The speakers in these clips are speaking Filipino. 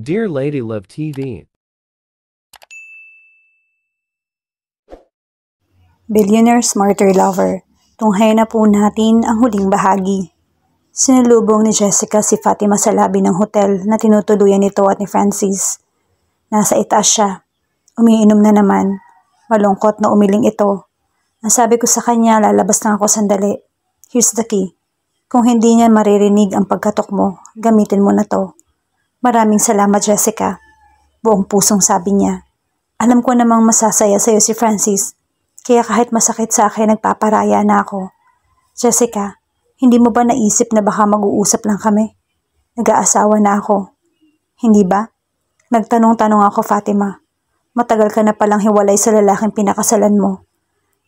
Dear Lady Love TV. Billionaire Smarter Lover, tunghayan na po natin ang huling bahagi. Sinalubong ni Jessica si Fatima sa labi ng hotel na tinutuluyan nito at ni Francis. Nasa itaas siya. Umiinom na naman. Malungkot na umiling ito. Ang sabi ko sa kanya, lalabas lang ako sandali. Here's the key. Kung hindi niya maririnig ang pagkatok mo, gamitin mo na to. Maraming salamat, Jessica. Buong pusong sabi niya. Alam ko namang masasaya sa'yo si Francis. Kaya kahit masakit sa akin, nagpaparaya na ako. Jessica, hindi mo ba naisip na baka mag-uusap lang kami? Nag-aasawa na ako. Hindi ba? Nagtanong-tanong ako, Fatima. Matagal ka na palang hiwalay sa lalaking pinakasalan mo.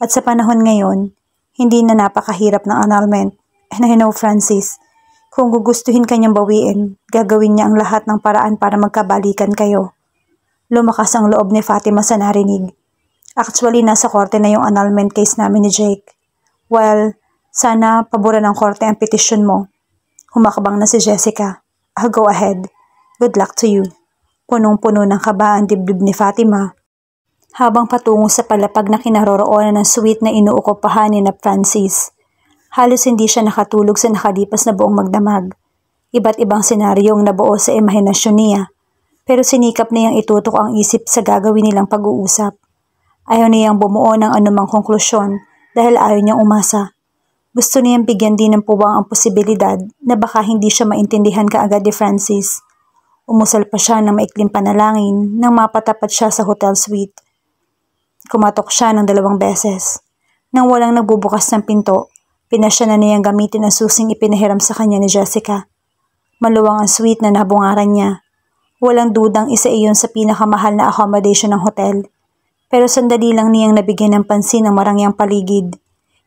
At sa panahon ngayon, hindi na napakahirap ng annulment. And I know, Francis, kung gugustuhin kanyang bawiin, gagawin niya ang lahat ng paraan para magkabalikan kayo. Lumakas ang loob ni Fatima sa narinig. Actually, nasa korte na yung annulment case namin ni Jake. Well, sana paboran ng korte ang petisyon mo. Humakbang na si Jessica. I'll go ahead. Good luck to you. Punong-puno ng kaba ang dibdib ni Fatima. Habang patungo sa palapag na kinaroroonan ng suite na inuukupahan ni Francis. Halos hindi siya nakatulog sa nakalipas na buong magdamag. Iba't ibang senaryong nabuo sa imahinasyon niya. Pero sinikap niyang itutok ang isip sa gagawin nilang pag-uusap. Ayaw niyang bumuo ng anumang konklusyon dahil ayaw niyang umasa. Gusto niyang bigyan din ng puwang ang posibilidad na baka hindi siya maintindihan kaagad ni Francis. Umusal pa siya ng maikling panalangin nang mapatapat siya sa hotel suite. Kumatok siya ng 2 beses. Nang walang nagbubukas ng pinto, pinasya na niyang gamitin ang susing ipinahiram sa kanya ni Jessica. Maluwang ang suite na nabungaran niya. Walang dudang isa iyon sa pinakamahal na accommodation ng hotel. Pero sandali lang niyang nabigyan ng pansin ang marangyang paligid.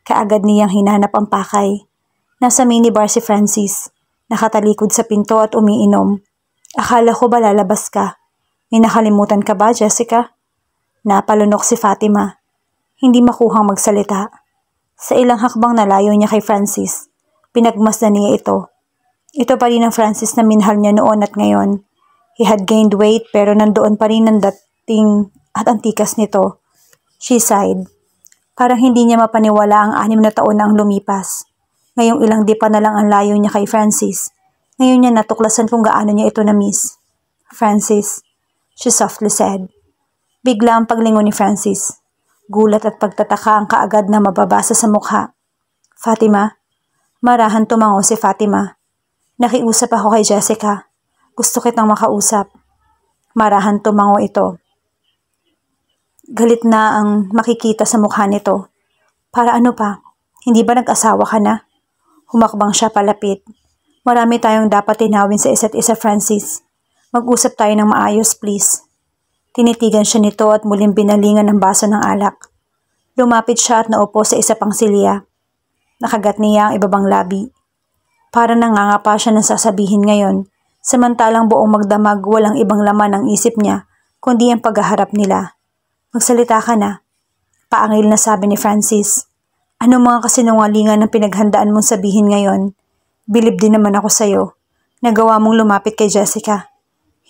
Kaagad niyang hinanap ang pakay. Nasa minibar si Francis. Nakatalikod sa pinto at umiinom. Akala ko ba lalabas ka? May nakalimutan ka ba, Jessica? Napalunok si Fatima. Hindi makuhang magsalita. Sa ilang hakbang nalayo niya kay Francis, pinagmasdan niya ito. Ito pa rin ang Francis na minahal niya noon at ngayon. He had gained weight pero nandoon pa rin ang dating at antikas nito. She sighed. Parang hindi niya mapaniwala ang 6 na taon na ang lumipas. Ngayong ilang di pa na lang ang layo niya kay Francis. Ngayon niya natuklasan kung gaano niya ito na-miss. Francis, she softly said. Bigla ang paglingon ni Francis. Gulat at pagtataka ang kaagad na mababasa sa mukha. Fatima, marahan tumango si Fatima. Nakiusap ako kay Jessica. Gusto kitang makausap. Marahan tumango ito. Galit na ang makikita sa mukha nito. Para ano pa? Hindi ba nag-asawa ka na? Humakbang siya palapit. Marami tayong dapat tinawin sa isa't isa, Francis. Mag-usap tayo ng maayos, please. Tinitigan siya nito at muling binalingan ng baso ng alak. Lumapit siya at naupo sa isa pang silya. Nakagat niya ang ibabang labi. Para nangangapa siya ng sasabihin ngayon, samantalang buong magdamag walang ibang laman ang isip niya, kundi ang paghaharap nila. Magsalita ka na. Paangil na sabi ni Francis. Ano mga kasinungalingan ang pinaghandaan mong sabihin ngayon? Bilib din naman ako sa'yo. Nagawa mong lumapit kay Jessica.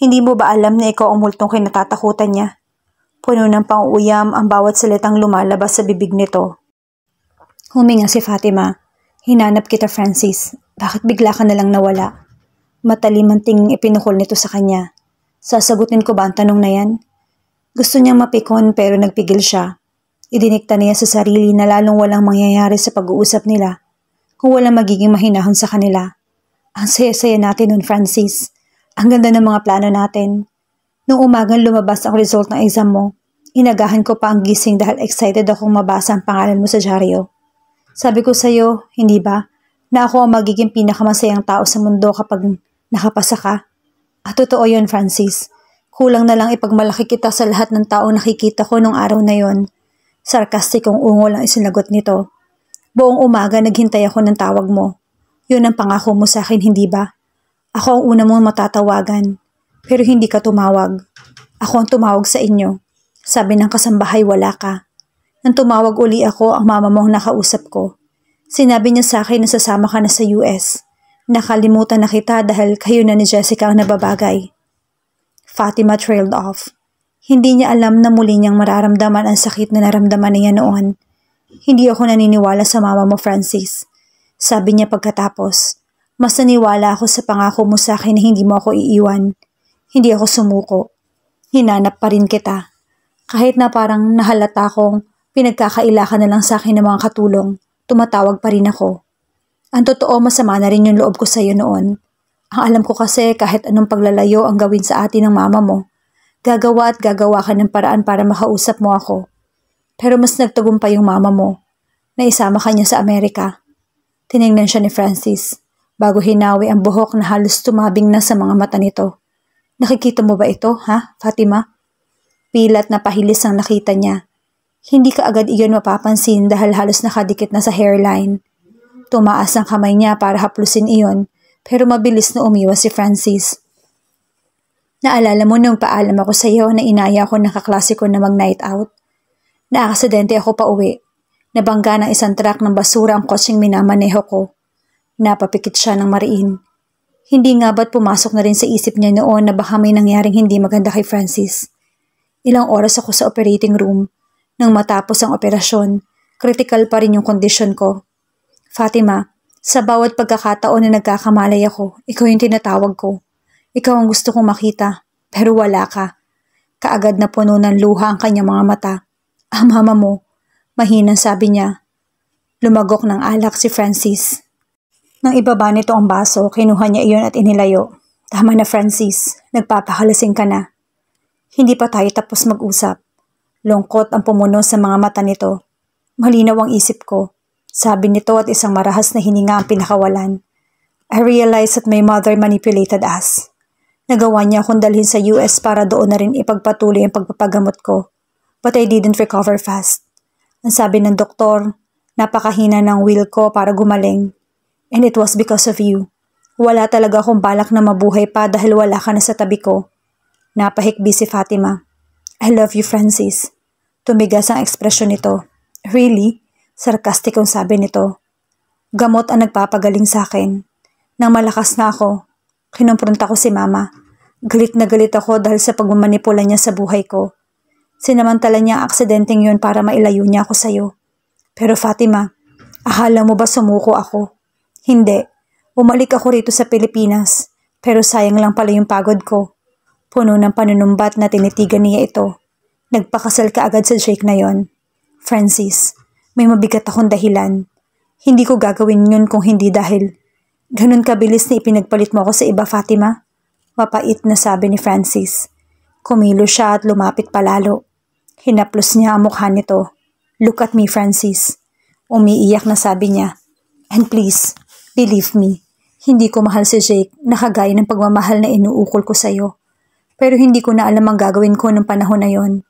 Hindi mo ba alam na ikaw ang multong kinatatakutan niya? Puno ng pang-uuyam ang bawat salitang lumalabas sa bibig nito. Huminga si Fatima. Hinanap kita, Francis. Bakit bigla ka nalang nawala? Matalim ang tinging ipinukol nito sa kanya. Sasagutin ko ba ang tanong na yan? Gusto niyang mapikon pero nagpigil siya. Idinikta niya sa sarili na lalong walang mangyayari sa pag-uusap nila kung walang magiging mahinahon sa kanila. Ang saya-saya natin nun, Francis. Ang ganda ng mga plano natin. Nung umagang lumabas ang result ng exam mo, inagahan ko pa ang gising dahil excited akong mabasa ang pangalan mo sa dyaryo. Sabi ko sa'yo, hindi ba, na ako ang magiging pinakamasayang tao sa mundo kapag nakapasa ka? At totoo yun, Francis. Kulang na lang ipagmalaki kita sa lahat ng taong nakikita ko nung araw na yon. Sarkastikong ungol ang isinagot nito. Buong umaga naghintay ako ng tawag mo. Yun ang pangako mo sa akin, hindi ba? Ako ang una mong matatawagan. Pero hindi ka tumawag. Ako ang tumawag sa inyo. Sabi ng kasambahay wala ka. Nang tumawag uli ako, ang mama mo ang nakausap ko. Sinabi niya sa akin na sasama ka na sa US. Nakalimutan na kita dahil kayo na ni Jessica ang nababagay. Fatima trailed off. Hindi niya alam na muli niyang mararamdaman ang sakit na naramdaman niya noon. Hindi ako naniniwala sa mama mo, Francis. Sabi niya pagkatapos. Mas naniwala ako sa pangako mo sa akin na hindi mo ako iiwan. Hindi ako sumuko. Hinanap pa rin kita. Kahit na parang nahalata kong pinagkakaila ka na lang sa akin ng mga katulong, tumatawag pa rin ako. Ang totoo, masama na rin yung loob ko sa iyo noon. Ang alam ko kasi kahit anong paglalayo ang gawin sa atin ng mama mo, gagawa at gagawa ka ng paraan para makausap mo ako. Pero mas nagtagumpay yung mama mo, na isama ka niya sa Amerika. Tiningnan siya ni Francis, bago hinawi ang buhok na halos tumabing na sa mga mata nito. Nakikita mo ba ito, ha, Fatima? Pilat na pahilis ang nakita niya. Hindi ka agad iyon mapapansin dahil halos nakadikit na sa hairline. Tumaas ang kamay niya para haplusin iyon, pero mabilis na umiwas si Francis. Naalala mo nung paalam ako sa iyo na inaya ako ng kaklase ko na mag-night out? Naaksidente ako pa uwi. Nabangga ng isang truck ng basura ang kotseng minamaneho ko. Napapikit siya ng mariin. Hindi nga ba't pumasok na rin sa isip niya noon na baka may nangyaring hindi maganda kay Francis? Ilang oras ako sa operating room. Nang matapos ang operasyon, critical pa rin yung kondisyon ko. Fatima, sa bawat pagkakataon na nagkakamalay ako, ikaw yung tinatawag ko. Ikaw ang gusto kong makita, pero wala ka. Kaagad na puno ng luha ang kanyang mga mata. Ang mama mo, mahinang sabi niya. Lumagok ng alak si Francis. Nang ibaba nito ang baso, kinuha niya iyon at inilayo. Tama na, Francis, nagpapakalasing ka na. Hindi pa tayo tapos mag-usap. Lungkot ang pumuno sa mga mata nito. Malinaw ang isip ko. Sabi nito at isang marahas na hininga ang pinakawalan. I realized that my mother manipulated us. Nagawa niya akong dalhin sa US para doon na rin ipagpatuloy ang pagpapagamot ko. But I didn't recover fast. Ang sabi ng doktor, napakahina ng will ko para gumaling. And it was because of you. Wala talaga akong balak na mabuhay pa dahil wala ka na sa tabi ko. Napahikbi si Fatima. I love you, Francis. Tumigas ang ekspresyon nito. Really? Sarkastikong sabi nito. Gamot ang nagpapagaling sa akin. Nang malakas na ako, kinumpronta ko si Mama. Galit na galit ako dahil sa pagmamanipula niya sa buhay ko. Sinamantala niya ang aksidenteng yun para mailayo niya ako sa'yo. Pero Fatima, akala mo ba sumuko ako? Hindi. Umalik ako rito sa Pilipinas. Pero sayang lang pala yung pagod ko. Puno ng panunumbat na tinitigan niya ito. Nagpakasal ka agad sa Jake na yon. Francis, may mabigat akong dahilan. Hindi ko gagawin yun kung hindi dahil ganun kabilis na ipinagpalit mo ako sa iba, Fatima. Mapait na sabi ni Francis. Kumilo siya at lumapit palalo. Hinaplos niya ang mukha nito. Look at me, Francis. Umiiyak na sabi niya. And please, believe me, hindi ko mahal si Jake na kagaya ng pagmamahal na inuukol ko sa'yo. Pero hindi ko na alam ang gagawin ko ng panahon na yon.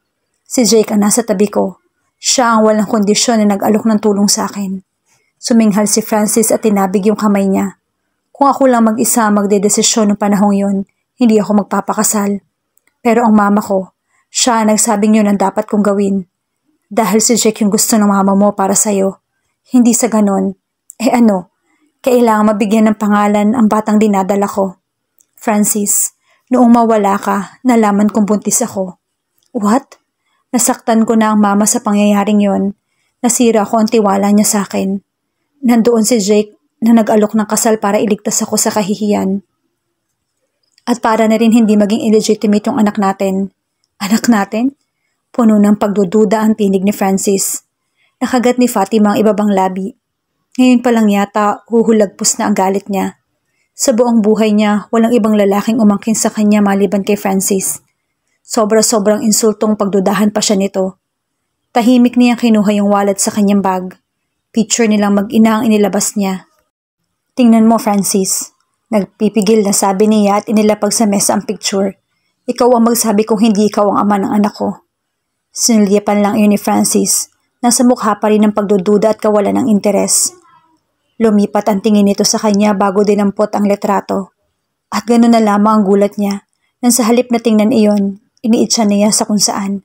Si Jake ang nasa tabi ko. Siya ang walang kondisyon na nag-alok ng tulong sa akin. Suminghal si Francis at tinabig yung kamay niya. Kung ako lang mag-isa magdedesisyon ng panahong yon, hindi ako magpapakasal. Pero ang mama ko, siya ang nagsabing yun ang dapat kong gawin. Dahil si Jake yung gusto ng mama mo para sa'yo. Hindi sa ganon. Kailangan mabigyan ng pangalan ang batang dinadala ko. Francis, noong mawala ka, nalaman kong buntis ako. What? Nasaktan ko na ang mama sa pangyayaring yon. Nasira ko ang tiwala niya sa akin. Nandoon si Jake na nag-alok ng kasal para iligtas ako sa kahihiyan. At para na rin hindi maging illegitimate yung anak natin. Anak natin? Puno ng pagdududa ang tinig ni Francis. Nakagat ni Fatima ang ibabang labi. Ngayon pa lang yata huhulagpos na ang galit niya. Sa buong buhay niya, walang ibang lalaking umangkin sa kanya maliban kay Francis. Sobra-sobrang insultong pagdudahan pa siya nito. Tahimik niyang kinuha yung wallet sa kanyang bag. Picture nilang mag-ina ang inilabas niya. Tingnan mo, Francis. Nagpipigil na sabi niya at inilapag sa mesa ang picture. Ikaw ang magsabi kung hindi ikaw ang ama ng anak ko. Sinulyapan lang iyon ni Francis. Nasa mukha pa rin ang pagdududa at kawalan ng interes. Lumipat ang tingin nito sa kanya bago dinampot ang letrato. At gano'n na lamang ang gulat niya. Nang sa halip na tingnan iyon, iniitsa niya sa kung saan.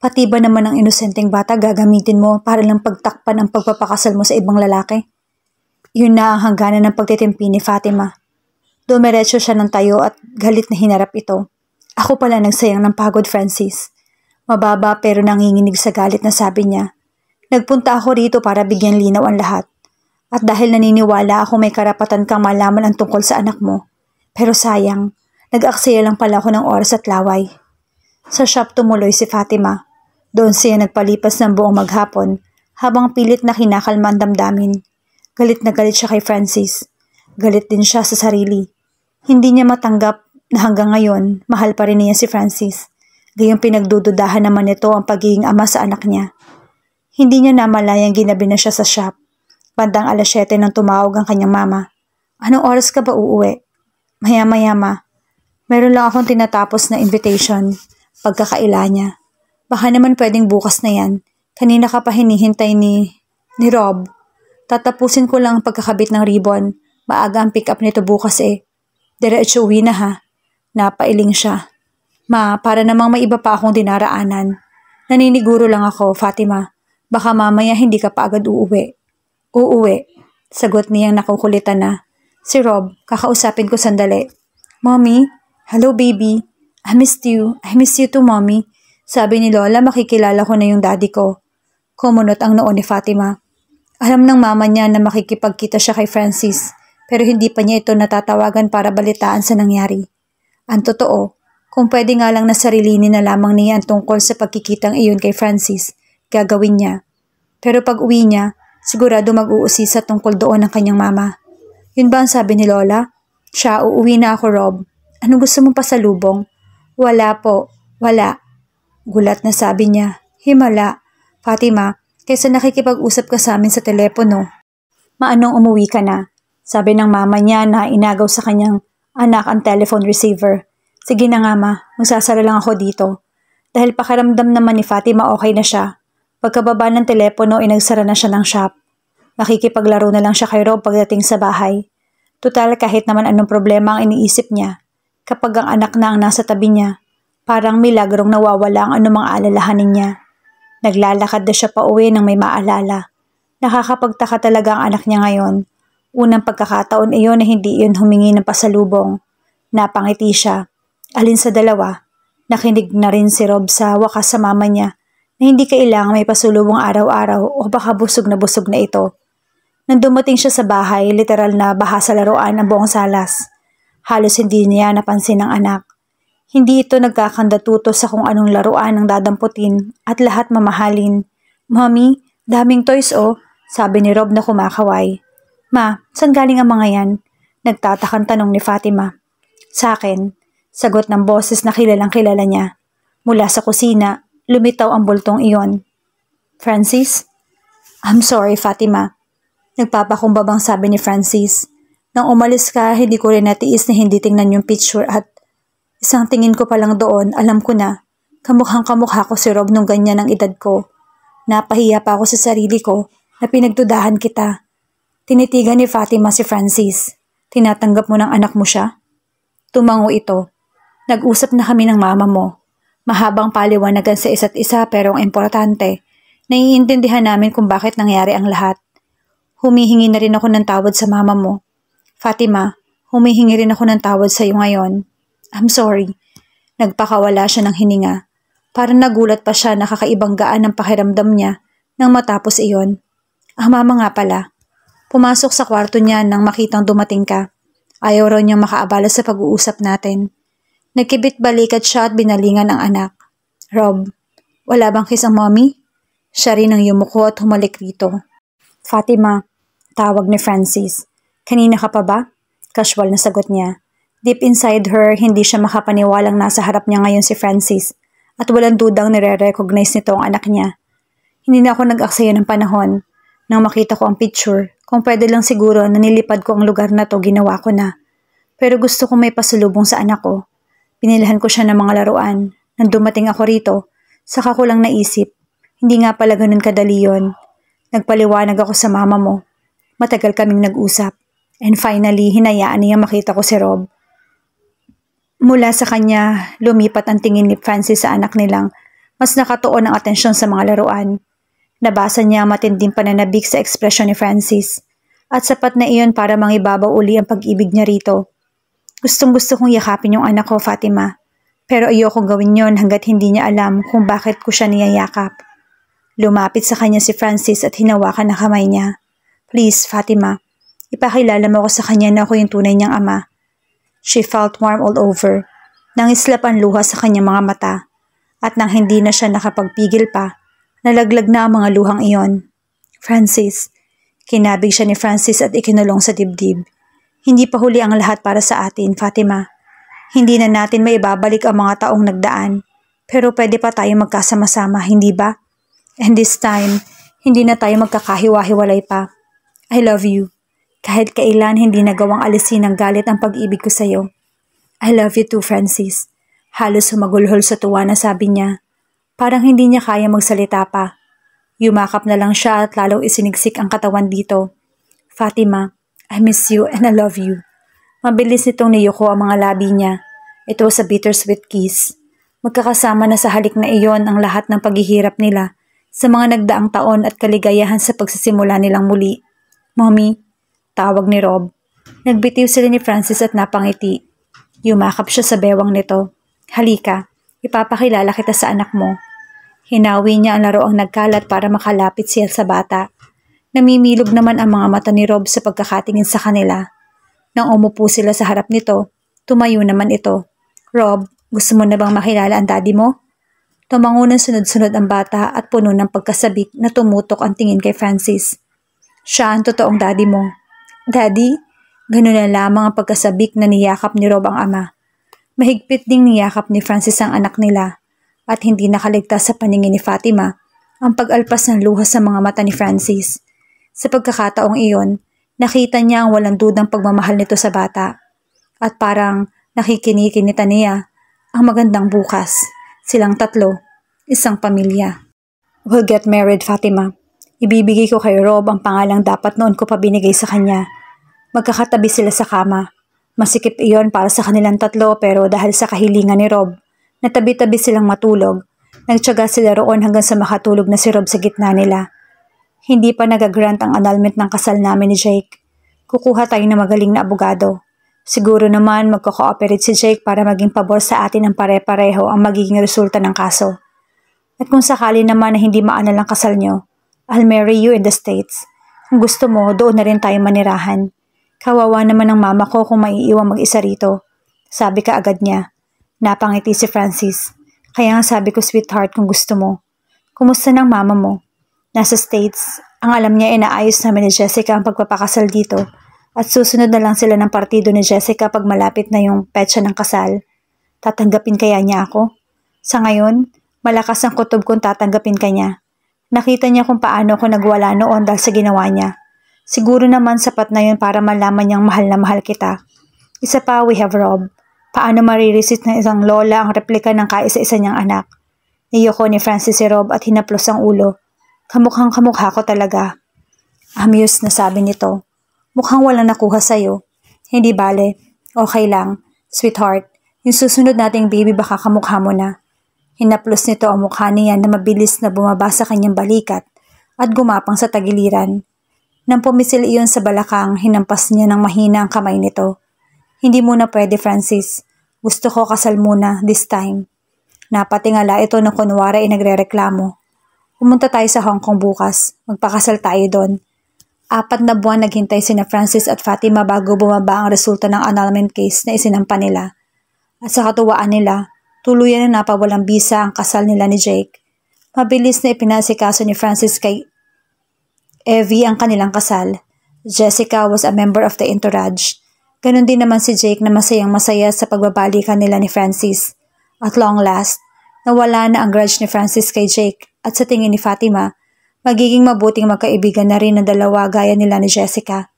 Pati ba naman ang inosenteng bata gagamitin mo para lang pagtakpan ang pagpapakasal mo sa ibang lalaki? Yun na ang hangganan ng pagtitimpi ni Fatima. Dumiretso siya ng tayo at galit na hinarap ito. Ako pala nagsayang ng pagod, Francis. Mababa pero nanginginig sa galit na sabi niya. Nagpunta ako rito para bigyan linaw ang lahat. At dahil naniniwala ako may karapatan kang malaman ang tungkol sa anak mo. Pero sayang, nag-aksaya lang pala ako ng oras at laway. Sa shop tumuloy si Fatima. Doon siya nagpalipas ng buong maghapon habang pilit na kinakalma ang damdamin. Galit na galit siya kay Francis. Galit din siya sa sarili. Hindi niya matanggap na hanggang ngayon mahal pa rin niya si Francis. Gayong pinagdududahan naman nito ang pagiging ama sa anak niya. Hindi niya namalayang ginabi na siya sa shop. Bandang 7:00 nang tumawag ang kanyang mama. Anong oras ka ba uuwi? Maya-maya ma. Meron lang akong tinatapos na invitation. Pagkakaila niya. Baka naman pwedeng bukas na yan. Kanina ka pa hinihintay ni Rob. Tatapusin ko lang ang pagkakabit ng ribbon. Maaga ang pick up nito bukas eh. Diretso uwi na ha. Napailing siya. Ma, para namang may iba pa akong dinaraanan. Naniniguro lang ako, Fatima. Baka mamaya hindi ka pa agad uuwi. Uuwi. Sagot niyang nakukulitan na. Si Rob, kakausapin ko sandali. Mommy? Hello baby. I missed you. I miss you too, mommy. Sabi ni Lola, makikilala ko na yung daddy ko. Kumunot ang noo ni Fatima. Alam ng mama niya na makikipagkita siya kay Francis, pero hindi pa niya ito natatawagan para balitaan sa nangyari. Ang totoo, kung pwede nga lang na sarilinin na lamang niya ang tungkol sa pagkikitang iyon kay Francis, gagawin niya. Pero pag uwi niya, sigurado mag-uusisa tungkol doon ng kanyang mama. Yun ba ang sabi ni Lola? Siya, uuwi na ako, Rob. Anong gusto mong pasalubong? Wala po. Wala. Gulat na sabi niya. Himala. Fatima, kaysa nakikipag-usap ka sa amin sa telepono. Maanong umuwi ka na? Sabi ng mama niya na inagaw sa kanyang anak ang telephone receiver. Sige na nga ma, magsasara lang ako dito. Dahil pakaramdam naman ni Fatima okay na siya. Pagkababa ng telepono ay nagsara na siya ng shop. Makikipaglaro na lang siya kay Rob pagdating sa bahay. Tutal kahit naman anong problema ang iniisip niya. Kapag ang anak na ang nasa tabi niya, parang milagrong nawawala ang anumang alalahanin niya. Naglalakad na siya pa uwi nang may maalala. Nakakapagtaka talaga ang anak niya ngayon. Unang pagkakataon iyon na hindi iyon humingi ng pasalubong. Napangiti siya. Alin sa dalawa, nakinig na rin si Rob sa wakas sa mama niya na hindi kailangan may pasalubong araw-araw o baka busog na ito. Nang dumating siya sa bahay, literal na baha sa laruan ang buong salas. Halos hindi niya napansin ang anak. Hindi ito nagkakandatuto sa kung anong laruan ang dadamputin at lahat mamahalin. Mommy, daming toys oh, sabi ni Rob na kumakaway. Ma, saan galing ang mga yan? Nagtatakang tanong ni Fatima. Sa akin, sagot ng boses na kilalang kilala niya. Mula sa kusina, lumitaw ang bultong iyon. Francis? I'm sorry, Fatima. Nagpapakumbabang sabi ni Francis. Nang umalis ka, hindi ko rin natiis na hindi tingnan yung picture at isang tingin ko pa lang doon, alam ko na, kamukhang-kamukha ko si Rob nung ganyan ang edad ko. Napahiya pa ako sa sarili ko na pinagdudahan kita. Tinitigan ni Fatima si Francis. Tinatanggap mo ng anak mo siya? Tumango ito. Nag-usap na kami ng mama mo. Mahabang paliwanagan sa isa't isa pero ang importante, naiintindihan namin kung bakit nangyari ang lahat. Humihingi na rin ako ng tawad sa mama mo. Fatima, humihingi rin ako ng tawad sa iyo ngayon. I'm sorry. Nagpakawala siya ng hininga. Parang nagulat pa siya na kakaibang gaan ang pakiramdam niya nang matapos iyon. Ang mama nga pala. Pumasok sa kwarto niya nang makitang dumating ka. Ayaw raw niyang makaabala sa pag-uusap natin. Nagkibit-balikat siya at binalingan ang anak. Rob, wala bang kiss ang mommy? Siya rin ang yumuko at humalik rito. Fatima, tawag ni Francis. Kanina ka pa ba? Casual na sagot niya. Deep inside her, hindi siya makapaniwalang nasa harap niya ngayon si Francis at walang dudang nire-recognize nito ang anak niya. Hindi na ako nag-aksaya ng panahon. Nang makita ko ang picture, kung pwede lang siguro na nilipad ko ang lugar na to, ginawa ko na. Pero gusto ko may pasulubong sa anak ko. Pinilhan ko siya ng mga laruan. Nang dumating ako rito, saka ko lang naisip, hindi nga pala ganun kadali yun. Nagpaliwanag ako sa mama mo. Matagal kaming nag-usap. And finally, hinayaan niya makita ko si Rob. Mula sa kanya, lumipat ang tingin ni Francis sa anak nilang mas nakatuon ang atensyon sa mga laruan. Nabasa niya ang matinding pananabik sa ekspresyon ni Francis at sapat na iyon para mangibabaw uli ang pag-ibig niya rito. Gustong-gusto kong yakapin yung anak ko, Fatima. Pero ayokong gawin yon hanggat hindi niya alam kung bakit ko siya niyayakap. Lumapit sa kanya si Francis at hinawakan ang kamay niya. Please, Fatima, ipakilala mo ko sa kanya na ako yung tunay niyang ama. She felt warm all over. Nangislap ang luha sa kanyang mga mata. At nang hindi na siya nakapagpigil pa, nalaglag na ang mga luhang iyon. Francis, kinabig siya ni Francis at ikinulong sa dibdib. Hindi pa huli ang lahat para sa atin, Fatima. Hindi na natin maibabalik ang mga taong nagdaan, pero pwede pa tayo magkasama-sama, hindi ba? And this time, hindi na tayo magkakahiwa-hiwalay pa. I love you. Kahit kailan hindi nagawang alisin ng galit ang pag-ibig ko sa'yo. I love you too, Francis. Halos humagulhol sa tuwa na sabi niya. Parang hindi niya kaya magsalita pa. Yumakap na lang siya at lalong isinigsik ang katawan dito. Fatima, I miss you and I love you. Mabilis nitong niyuko ang mga labi niya. It was a bittersweet kiss. Magkakasama na sa halik na iyon ang lahat ng paghihirap nila sa mga nagdaang taon at kaligayahan sa pagsisimula nilang muli. Mommy, tawag ni Rob. Nagbitiw sila ni Francis at napangiti. Yumakap siya sa bewang nito. Halika, ipapakilala kita sa anak mo. Hinawi niya ang laroang nagkalat para makalapit siya sa bata. Namimilog naman ang mga mata ni Rob sa pagkakatingin sa kanila. Nang umupo sila sa harap nito, tumayo naman ito. Rob, gusto mo na bang makilala ang daddy mo? Tumango ng sunod-sunod ang bata at puno ng pagkasabik na tumutok ang tingin kay Francis. Siya ang totoong daddy mo. Daddy? Ganun na lamang ang pagkasabik na niyakap ni Rob ang ama. Mahigpit ding niyakap ni Francis ang anak nila at hindi nakaligtas sa paningin ni Fatima ang pag-alpas ng luha sa mga mata ni Francis. Sa pagkakataong iyon, nakita niya ang walang dudang pagmamahal nito sa bata. At parang nakikinikinita niya ang magandang bukas. Silang tatlo, isang pamilya. We'll get married, Fatima. Ibibigay ko kay Rob ang pangalang dapat noon ko pa binigay sa kanya. Magkakatabi sila sa kama. Masikip iyon para sa kanilang tatlo pero dahil sa kahilingan ni Rob, na tabi-tabi silang matulog, nagtiyaga sila roon hanggang sa makatulog na si Rob sa gitna nila. Hindi pa nagagrant ang annulment ng kasal namin ni Jake. Kukuha tayo ng magaling na abogado. Siguro naman magko-cooperate si Jake para maging pabor sa atin ang pare-pareho ang magiging resulta ng kaso. At kung sakali naman na hindi maanal ang kasal nyo, I'll marry you in the States. Kung gusto mo, doon na rin tayo manirahan. Kawawa naman ang mama ko kung maiiwang mag-isa rito. Sabi ka agad niya. Napangiti si Francis. Kaya nga sabi ko, sweetheart, kung gusto mo. Kumusta ng mama mo? Nasa States, ang alam niya inaayos namin ni Jessica ang pagpapakasal dito at susunod na lang sila ng partido ni Jessica pag malapit na yung petsa ng kasal. Tatanggapin kaya niya ako? Sa ngayon, malakas ang kutob kung tatanggapin ka niya. Nakita niya kung paano ako nagwala noon dahil sa ginawa niya. Siguro naman sapat na yun para malaman niyang mahal na mahal kita. Isa pa, we have Rob. Paano mariresist ng isang lola ang replika ng kaisa-isa niyang anak? Niyoko ni Francis si Rob at hinaplos ang ulo. Kamukhang kamukha ko talaga. Amused na sabi nito. Mukhang walang nakuha sa'yo. Hindi bale. Okay lang. Sweetheart, yung susunod nating baby baka kamukha mo na. Hinaplos nito ang mukha niya na mabilis na bumaba sa kanyang balikat at gumapang sa tagiliran. Nang pumisil iyon sa balakang, hinampas niya ng mahina ang kamay nito. Hindi muna pwede, Francis. Gusto ko kasal muna, this time. Napatingala ito na kunwari ay nagrereklamo. Pumunta tayo sa Hong Kong bukas. Magpakasal tayo doon. 4 na buwan naghintay sina Francis at Fatima bago bumaba ang resulta ng annulment case na isinampa nila. At sa katuwaan nila, tuluyan na napawalang bisa ang kasal nila ni Jake. Mabilis na ipinasikaso ni Francis kay Evie ang kanilang kasal. Jessica was a member of the entourage. Ganon din naman si Jake na masayang masaya sa pagbabalikan nila ni Francis. At long last, nawala na ang grudge ni Francis kay Jake at sa tingin ni Fatima, magiging mabuting magkaibigan na rin ang dalawa gaya nila ni Jessica.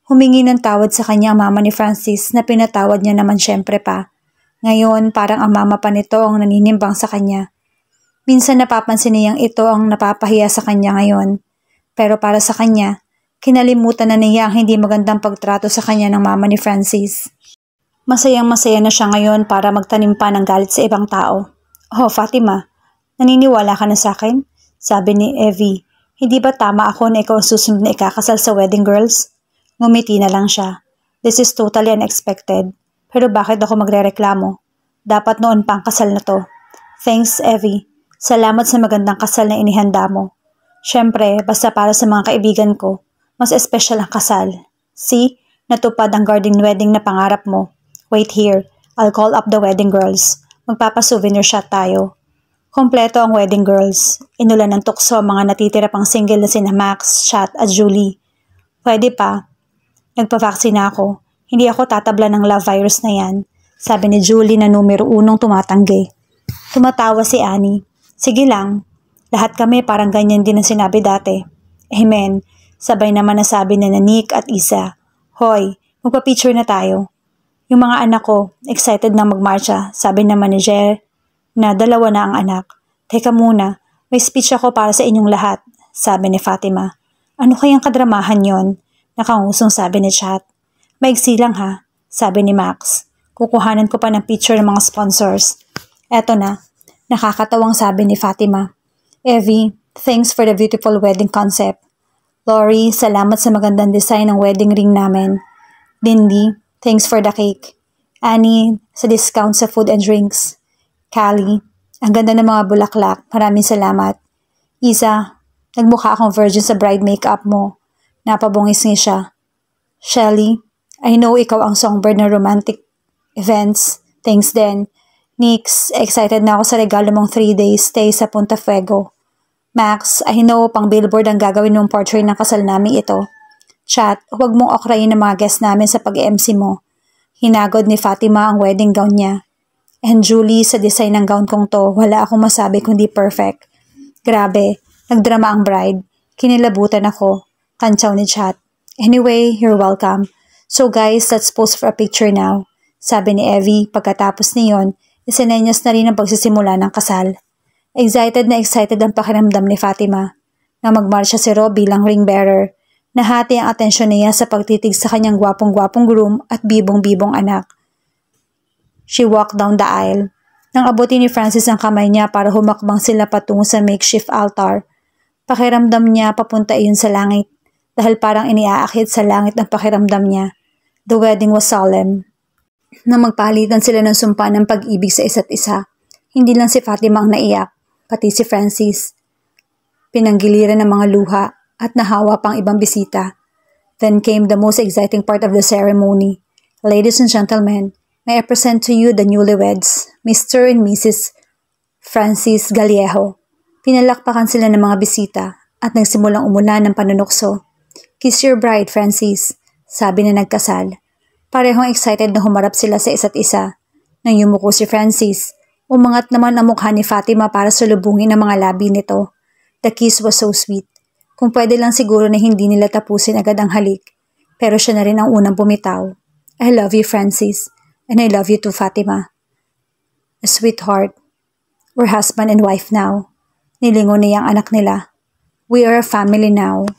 Humingi ng tawad sa kanya ang mama ni Francis na pinatawad niya naman syempre pa. Ngayon parang ang mama pa nito ang naninimbang sa kanya. Minsan napapansin niyang ito ang napapahiya sa kanya ngayon. Pero para sa kanya, kinalimutan na niya ang hindi magandang pagtrato sa kanya ng mama ni Francis. Masayang-masaya na siya ngayon para magtanim pa ng galit sa ibang tao. Oh, Fatima, naniniwala ka na sa akin? Sabi ni Evie, hindi ba tama ako na ikaw ang susunod na ikakasal sa wedding girls? Ngumiti na lang siya. This is totally unexpected. Pero bakit ako magrereklamo? Dapat noon pa ang kasal na to. Thanks, Evie. Salamat sa magandang kasal na inihanda mo. Siyempre, basta para sa mga kaibigan ko, mas espesyal ang kasal. See? Natupad ang garden wedding na pangarap mo. Wait here. I'll call up the wedding girls. Magpapa-souvenir shot tayo. Kompleto ang wedding girls. Inulan ng tukso ang mga natitira pang single na sina Max, Chat at Julie. Pwede pa. Nagpa-vaccine ako. Hindi ako tatabla ng love virus na yan. Sabi ni Julie na numero 1 tumatanggi. Tumatawa si Annie. Sige lang. Lahat kami parang ganyan din ang sinabi dati. Amen. Sabay naman nasabi na Nick at Isa. Hoy, magpa-picture na tayo. Yung mga anak ko, excited na magmarcha. Sabi naman ni Jer na 2 na ang anak. Teka muna, may speech ako para sa inyong lahat. Sabi ni Fatima. Ano kayang kadramahan yon? Nakangusong sabi ni Chat. Maigsi lang ha, sabi ni Max. Kukuhanan ko pa ng picture ng mga sponsors. Eto na, nakakatawang sabi ni Fatima. Evie, thanks for the beautiful wedding concept. Lori, salamat sa magandang design ng wedding ring namin. Lindy, thanks for the cake. Annie, sa discount sa food and drinks. Callie, ang ganda ng mga bulaklak. Maraming salamat. Isa, nagmukha akong virgin sa bride makeup mo. Napabungis niya siya. Shelly, I know ikaw ang songbird ng romantic events. Thanks din. Nix, excited na ako sa regalo mong 3 days stay sa Punta Fuego. Max, I know pang billboard ang gagawin mong portrait ng kasal namin ito. Chat, huwag mong okrayin ng mga guests namin sa pag-MC mo. Hinagod ni Fatima ang wedding gown niya. And Julie, sa design ng gown kong to, wala akong masabi kundi perfect. Grabe, nagdrama ang bride. Kinilabutan ako. Kantsaw ni Chat. Anyway, you're welcome. So guys, let's pose for a picture now. Sabi ni Evie, pagkatapos niyon, isinenyas na rin ang pagsisimula ng kasal. Excited ang pakiramdam ni Fatima. Nang magmarsya si Rob bilang ring bearer, nahati ang atensyon niya sa pagtitig sa kanyang gwapong-gwapong groom at bibong-bibong anak. She walked down the aisle. Nang abutin ni Francis ang kamay niya para humakbang sila patungo sa makeshift altar, pakiramdam niya papunta iyon sa langit dahil parang iniaakyat sa langit ang pakiramdam niya. The wedding was solemn. Nang magpalitan sila ng sumpa ng pag-ibig sa isa't isa, hindi lang si Fatima ang naiyak, pati si Francis. Pinanggiliran ng mga luha at nahawa pang ibang bisita. Then came the most exciting part of the ceremony. Ladies and gentlemen, may I present to you the newlyweds, Mr. and Mrs. Francis Gallejo. Pinalakpakan sila ng mga bisita at nagsimulang umulan ng panunukso. Kiss your bride, Francis, sabi na nagkasal. Parehong excited na humarap sila sa isa't isa. Nang yumuko si Francis, umangat naman ang mukha ni Fatima para salubungin ang mga labi nito. The kiss was so sweet. Kung pwede lang siguro na hindi nila tapusin agad ang halik. Pero siya na rin ang unang bumitaw. I love you, Francis. And I love you too, Fatima. A sweetheart. We're husband and wife now. Nilingon niya ang anak nila. We are a family now.